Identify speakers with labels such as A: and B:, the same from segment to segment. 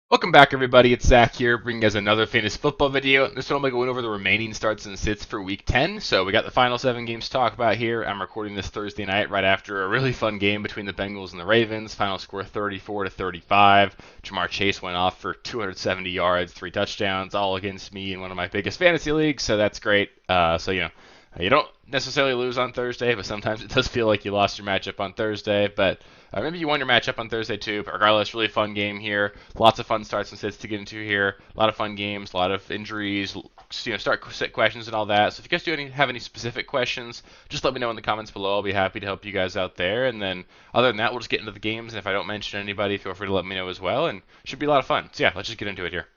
A: Welcome back, everybody. It's Zach here, bringing you guys another fantasy football video. This one, I'm going over the remaining starts and sits for Week 10. So we got the final 7 games to talk about here. I'm recording this Thursday night right after a really fun game between the Bengals and the Ravens. Final score 34-35. Jamar Chase went off for 270 yards, 3 touchdowns, all against me in one of my biggest fantasy leagues. So that's great. You don't necessarily lose on Thursday, but sometimes it does feel like you lost your matchup on Thursday. But maybe you won your matchup on Thursday too. But regardless, really fun game here. Lots of fun starts and sits to get into here. A lot of fun games, a lot of injuries, start sit questions and all that. So if you guys have any specific questions, just let me know in the comments below. I'll be happy to help you guys out there. And then other than that, we'll just get into the games. And if I don't mention anybody, feel free to let me know as well. And it should be a lot of fun. So yeah, let's just get into it here.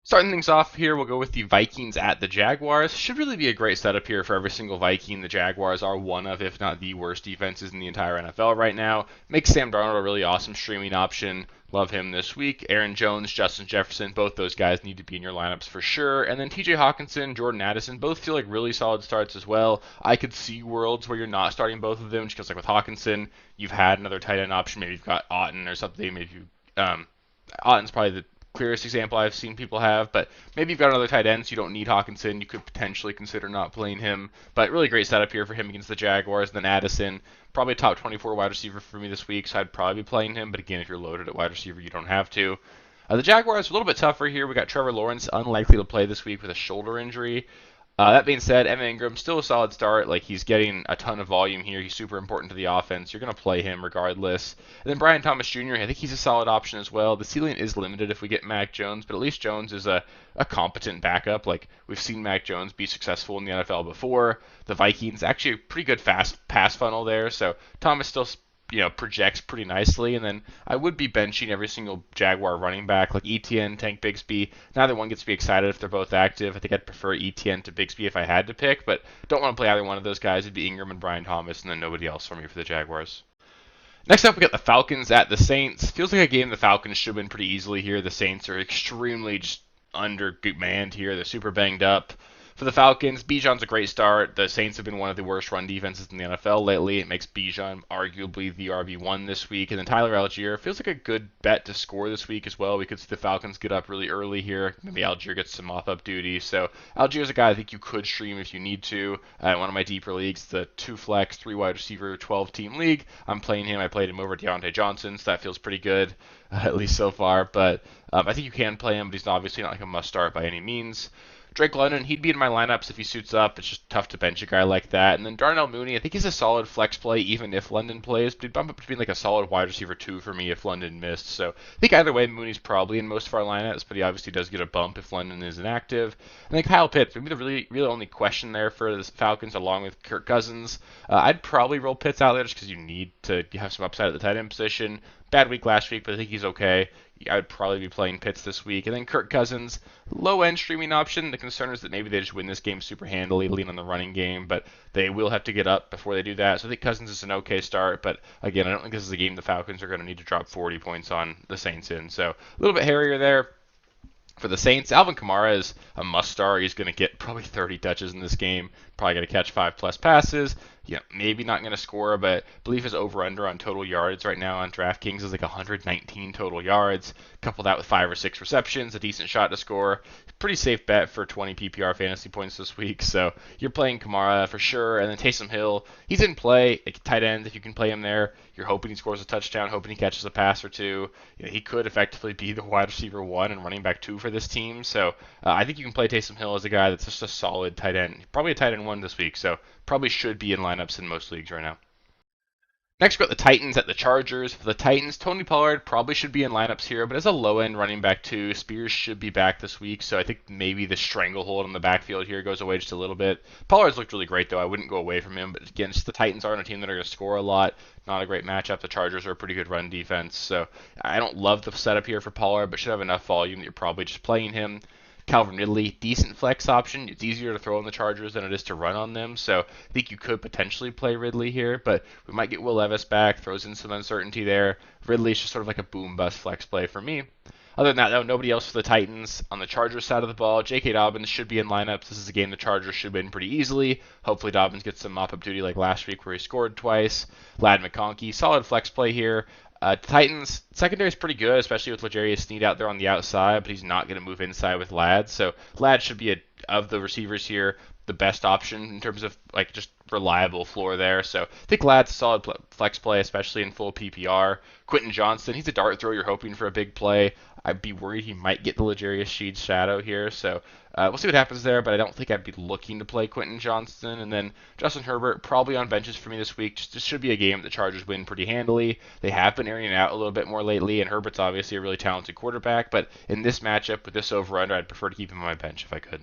A: Starting things off here, we'll go with the Vikings at the Jaguars. Should really be a great setup here for every single Viking. The Jaguars are one of, if not the worst defenses in the entire NFL right now. Makes Sam Darnold a really awesome streaming option. Love him this week. Aaron Jones, Justin Jefferson, both those guys need to be in your lineups for sure. And then TJ Hawkinson, Jordan Addison, both feel like really solid starts as well. I could see worlds where you're not starting both of them, just because like with Hawkinson, you've had another tight end option. Maybe you've got Otton or something. Maybe Otton's probably the clearest example I've seen people have, but maybe you've got another tight end, so you don't need Hawkinson. You could potentially consider not playing him, but really great setup here for him against the Jaguars. And then Addison, probably a top 24 wide receiver for me this week, so I'd probably be playing him, but again, if you're loaded at wide receiver, you don't have to. The Jaguars, a little bit tougher here. We got Trevor Lawrence, unlikely to play this week with a shoulder injury. That being said, Evan Ingram still a solid start. Like he's getting a ton of volume here. He's super important to the offense. You're going to play him regardless. And then Brian Thomas Jr. I think he's a solid option as well. The ceiling is limited if we get Mac Jones, but at least Jones is a competent backup. Like we've seen Mac Jones be successful in the NFL before. The Vikings actually a pretty good fast pass funnel there. So Thomas still projects pretty nicely. And then I would be benching every single Jaguar running back, like ETN, Tank Bigsby. Neither one gets me excited if they're both active. I think I'd prefer ETN to Bigsby if I had to pick, but don't want to play either one of those guys. It'd be Ingram and Brian Thomas, and then nobody else for me for the Jaguars. Next up, we got the Falcons at the Saints. Feels like a game the Falcons should win pretty easily here. The Saints are extremely just undermanned here. They're super banged up. For the Falcons, Bijan's a great start. The Saints have been one of the worst run defenses in the NFL lately. It makes Bijan arguably the RB1 this week. And then Tyler Algier feels like a good bet to score this week as well. We could see the Falcons get up really early here. Maybe Algier gets some mop-up duty. So Algier's a guy I think you could stream if you need to. One of my deeper leagues, the 2-flex, 3-wide receiver, 12-team league. I'm playing him. I played him over Deontay Johnson, so that feels pretty good, at least so far. But I think you can play him, but he's obviously not like a must-start by any means. Drake London, he'd be in my lineups if he suits up. It's just tough to bench a guy like that. And then Darnell Mooney, I think he's a solid flex play even if London plays, but he'd bump up to being like a solid wide receiver 2 for me if London missed. So I think either way, Mooney's probably in most of our lineups, but he obviously does get a bump if London is inactive. And then Kyle Pitts, maybe the really only question there for the Falcons along with Kirk Cousins. I'd probably roll Pitts out there just because you need to have some upside at the tight end position. Bad week last week, but I think he's okay. I would probably be playing Pitts this week. And then Kirk Cousins, low-end streaming option. The concern is that maybe they just win this game super handily, lean on the running game, but they will have to get up before they do that. So I think Cousins is an okay start, but again, I don't think this is a game the Falcons are going to need to drop 40 points on the Saints in. So a little bit hairier there. For the Saints, Alvin Kamara is a must-start. He's going to get probably 30 touches in this game. Probably going to catch 5-plus passes. Maybe not going to score, but I believe his over-under on total yards right now on DraftKings is like 119 total yards. Couple that with 5 or 6 receptions, a decent shot to score. Pretty safe bet for 20 PPR fantasy points this week. So you're playing Kamara for sure. And then Taysom Hill, he's in play. Tight end, if you can play him there. You're hoping he scores a touchdown, hoping he catches a pass or two. He could effectively be the wide receiver 1 and running back 2 for this team. So I think you can play Taysom Hill as a guy that's just a solid tight end. Probably a tight end 1 this week. So probably should be in lineups in most leagues right now. Next, we got the Titans at the Chargers. For the Titans, Tony Pollard probably should be in lineups here, but as a low-end running back too, Spears should be back this week, so I think maybe the stranglehold on the backfield here goes away just a little bit. Pollard's looked really great, though. I wouldn't go away from him, but again, just the Titans aren't a team that are going to score a lot. Not a great matchup. The Chargers are a pretty good run defense, so I don't love the setup here for Pollard, but should have enough volume that you're probably just playing him. Calvin Ridley, decent flex option. It's easier to throw on the Chargers than it is to run on them, so I think you could potentially play Ridley here, but we might get Will Levis back, throws in some uncertainty there. Ridley's just sort of like a boom-bust flex play for me. Other than that, though, nobody else for the Titans. On the Chargers side of the ball, J.K. Dobbins should be in lineups. This is a game the Chargers should win pretty easily. Hopefully Dobbins gets some mop-up duty like last week where he scored twice. Ladd McConkey, solid flex play here. Titans secondary is pretty good, especially with L'Jarius Sneed out there on the outside, but he's not going to move inside with Ladd. So Ladd should be of the receivers here the best option in terms of like just reliable floor there. So I think Ladd's a solid flex play, especially in full PPR. Quentin Johnston, he's a dart throw. You're hoping for a big play. I'd be worried he might get the L'Jarius Sheed shadow here. So we'll see what happens there, but I don't think I'd be looking to play Quentin Johnston. And then Justin Herbert, probably on benches for me this week. Just this should be a game that the Chargers win pretty handily. They have been airing it out a little bit more lately, and Herbert's obviously a really talented quarterback. But in this matchup with this over-under, I'd prefer to keep him on my bench if I could.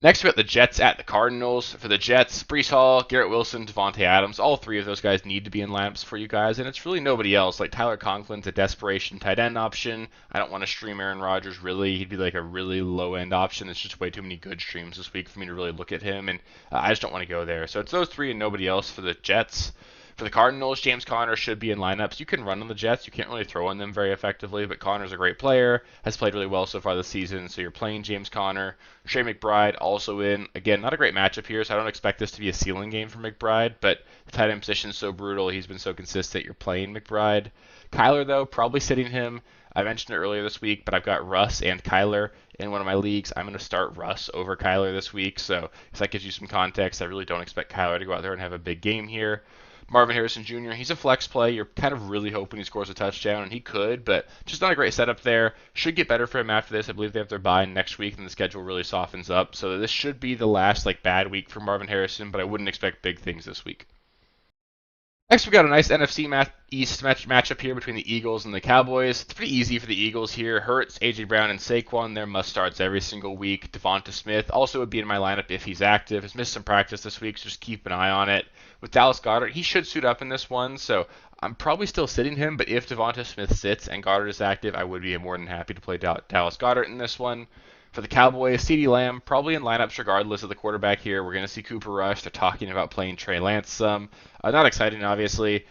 A: Next, we got the Jets at the Cardinals. For the Jets, Breece Hall, Garrett Wilson, Devontae Adams, all three of those guys need to be in lineups for you guys, and it's really nobody else. Like Tyler Conklin's a desperation tight end option. I don't want to stream Aaron Rodgers, really. He'd be like a really low-end option. There's just way too many good streams this week for me to really look at him, and I just don't want to go there. So it's those three and nobody else for the Jets. For the Cardinals, James Conner should be in lineups. You can run on the Jets. You can't really throw on them very effectively, but Conner's a great player, has played really well so far this season, so you're playing James Conner. Trey McBride also in. Again, not a great matchup here, so I don't expect this to be a ceiling game for McBride, but the tight end position is so brutal. He's been so consistent. You're playing McBride. Kyler, though, probably sitting him. I mentioned it earlier this week, but I've got Russ and Kyler in one of my leagues. I'm going to start Russ over Kyler this week, so if that gives you some context, I really don't expect Kyler to go out there and have a big game here. Marvin Harrison Jr., he's a flex play. You're kind of really hoping he scores a touchdown, and he could, but just not a great setup there. Should get better for him after this. I believe they have their bye next week, and the schedule really softens up. So this should be the last bad week for Marvin Harrison, but I wouldn't expect big things this week. Next, we got a nice NFC East matchup here between the Eagles and the Cowboys. It's pretty easy for the Eagles here. Hurts, A.J. Brown, and Saquon, they're must-starts every single week. Devonta Smith also would be in my lineup if he's active. He's missed some practice this week, so just keep an eye on it. With Dallas Goedert, he should suit up in this one, so I'm probably still sitting him, but if Devonta Smith sits and Goddard is active, I would be more than happy to play Dallas Goedert in this one. For the Cowboys, CeeDee Lamb, probably in lineups regardless of the quarterback here. We're going to see Cooper Rush. They're talking about playing Trey Lance some. Not exciting, obviously.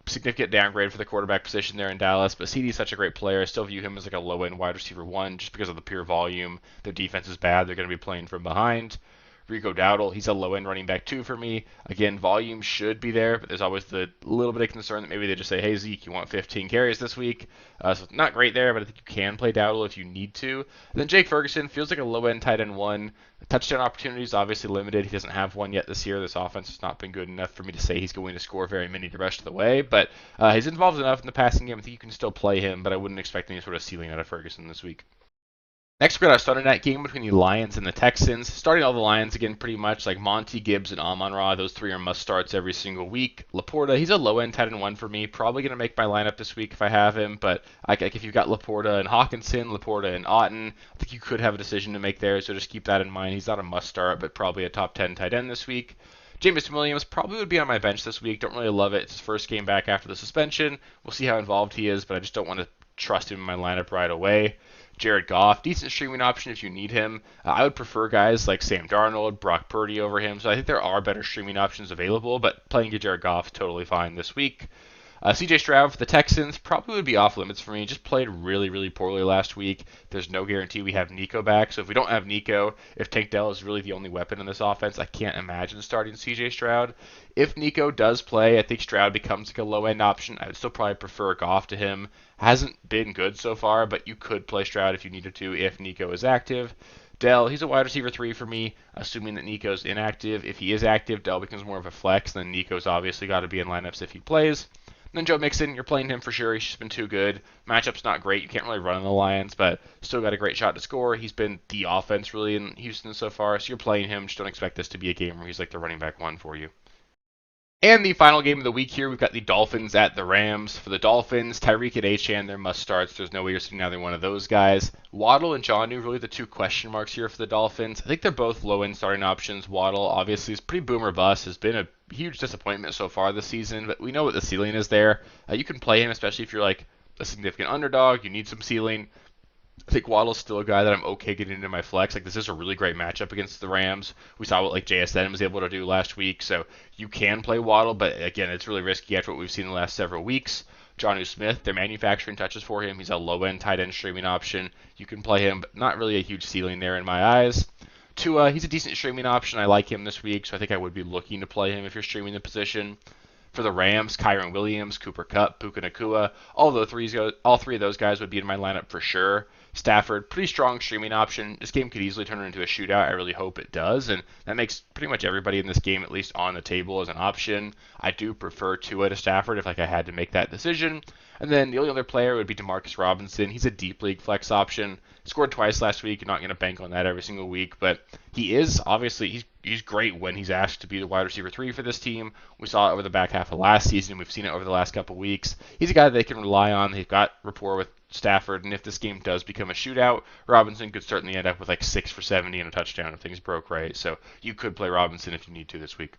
A: Significant downgrade for the quarterback position there in Dallas, but CeeDee's such a great player. I still view him as like a low-end wide receiver one just because of the pure volume. Their defense is bad. They're going to be playing from behind. Rico Dowdle, he's a low-end running back too for me. Again, volume should be there, but there's always the little bit of concern that maybe they just say, hey, Zeke, you want 15 carries this week. So not great there, but I think you can play Dowdle if you need to. And then Jake Ferguson feels like a low-end tight end one. The touchdown opportunity is obviously limited. He doesn't have one yet this year. This offense has not been good enough for me to say he's going to score very many the rest of the way, but he's involved enough in the passing game. I think you can still play him, but I wouldn't expect any sort of ceiling out of Ferguson this week. Next, we got our Sunday night game between the Lions and the Texans. Starting all the Lions again, pretty much like Monty, Gibbs, and Amon-Ra. Those three are must starts every single week. Laporta, he's a low-end tight end one for me. Probably going to make my lineup this week if I have him. But like if you've got Laporta and Hawkinson, Laporta and Otten, I think you could have a decision to make there. So just keep that in mind. He's not a must start, but probably a top 10 tight end this week. Jameson Williams probably would be on my bench this week. Don't really love it. It's his first game back after the suspension. We'll see how involved he is, but I just don't want to trust him in my lineup right away. Jared Goff, decent streaming option if you need him. I would prefer guys like Sam Darnold, Brock Purdy over him, so I think there are better streaming options available, but playing Jared Goff totally fine this week. CJ Stroud for the Texans probably would be off limits for me. Just played really, really poorly last week. There's no guarantee we have Nico back. So if we don't have Nico, if Tank Dell is really the only weapon in this offense, I can't imagine starting CJ Stroud. If Nico does play, I think Stroud becomes like a low-end option. I would still probably prefer Goff to him. Hasn't been good so far, but you could play Stroud if you needed to if Nico is active. Dell, he's a wide receiver 3 for me, assuming that Nico's inactive. If he is active, Dell becomes more of a flex. Then Nico's obviously got to be in lineups if he plays. And then Joe Mixon, you're playing him for sure. He's just been too good. Matchup's not great. You can't really run on the Lions, but still got a great shot to score. He's been the offense really in Houston so far, so you're playing him. Just don't expect this to be a game where he's like the running back one for you. And the final game of the week here, we've got the Dolphins at the Rams. For the Dolphins, Tyreek and Achane, they're must-starts. There's no way you're sitting either one of those guys. Waddle and Jonnu, really the two question marks here for the Dolphins. I think they're both low-end starting options. Waddle, obviously, is pretty boomer bust. Has been a huge disappointment so far this season, but we know what the ceiling is there. You can play him, especially if you're like a significant underdog. You need some ceiling. I think Waddle's still a guy that I'm okay getting into my flex. Like, this is a really great matchup against the Rams. We saw what like JSN was able to do last week, so you can play Waddle, but again, it's really risky after what we've seen in the last several weeks. Jonnu Smith, they're manufacturing touches for him. He's a low-end tight end streaming option. You can play him, but not really a huge ceiling there in my eyes. Tua, he's a decent streaming option. I like him this week, so I think I would be looking to play him if you're streaming the position. For the Rams, Kyron Williams, Cooper Kupp, Puka Nacua, all three of those guys would be in my lineup for sure. Stafford, pretty strong streaming option. This game could easily turn into a shootout. I really hope it does, and that makes pretty much everybody in this game at least on the table as an option. I do prefer Tua to Stafford if I had to make that decision. And then the only other player would be Demarcus Robinson. He's a deep league flex option. Scored twice last week. You're not going to bank on that every single week, but he is obviously he's great when he's asked to be the wide receiver 3 for this team. We saw it over the back half of last season. We've seen it over the last couple weeks. He's a guy that they can rely on. They've got rapport with Stafford, and if this game does become a shootout, Robinson could certainly end up with like 6 for 70 and a touchdown if things broke right. So you could play Robinson if you need to this week.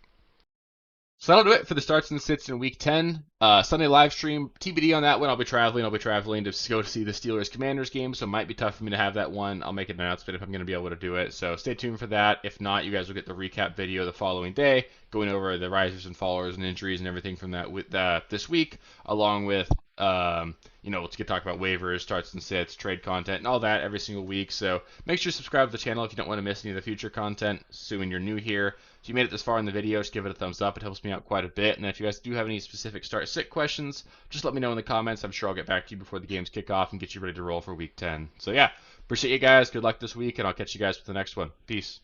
A: So that'll do it for the starts and sits in Week 10. Sunday live stream, TBD on that one. I'll be traveling to go to see the Steelers-Commanders game, so it might be tough for me to have that one. I'll make an announcement if I'm going to be able to do it, so stay tuned for that. If not, you guys will get the recap video the following day, going over the risers and fallers and injuries and everything from that with this week, along with let's talk about waivers, starts and sits, trade content, and all that every single week. So make sure to subscribe to the channel if you don't want to miss any of the future content, assuming you're new here. If you made it this far in the video, just give it a thumbs up. It helps me out quite a bit. And if you guys do have any specific start-sit questions, just let me know in the comments. I'm sure I'll get back to you before the games kick off and get you ready to roll for Week 10. So yeah, appreciate you guys. Good luck this week, and I'll catch you guys for the next one. Peace.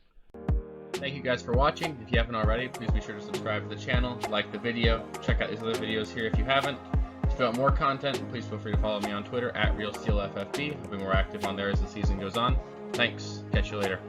A: Thank you guys for watching. If you haven't already, please be sure to subscribe to the channel, like the video, check out these other videos here if you haven't. If you want more content, please feel free to follow me on Twitter @RealSteelFFB. I'll be more active on there as the season goes on. Thanks. Catch you later.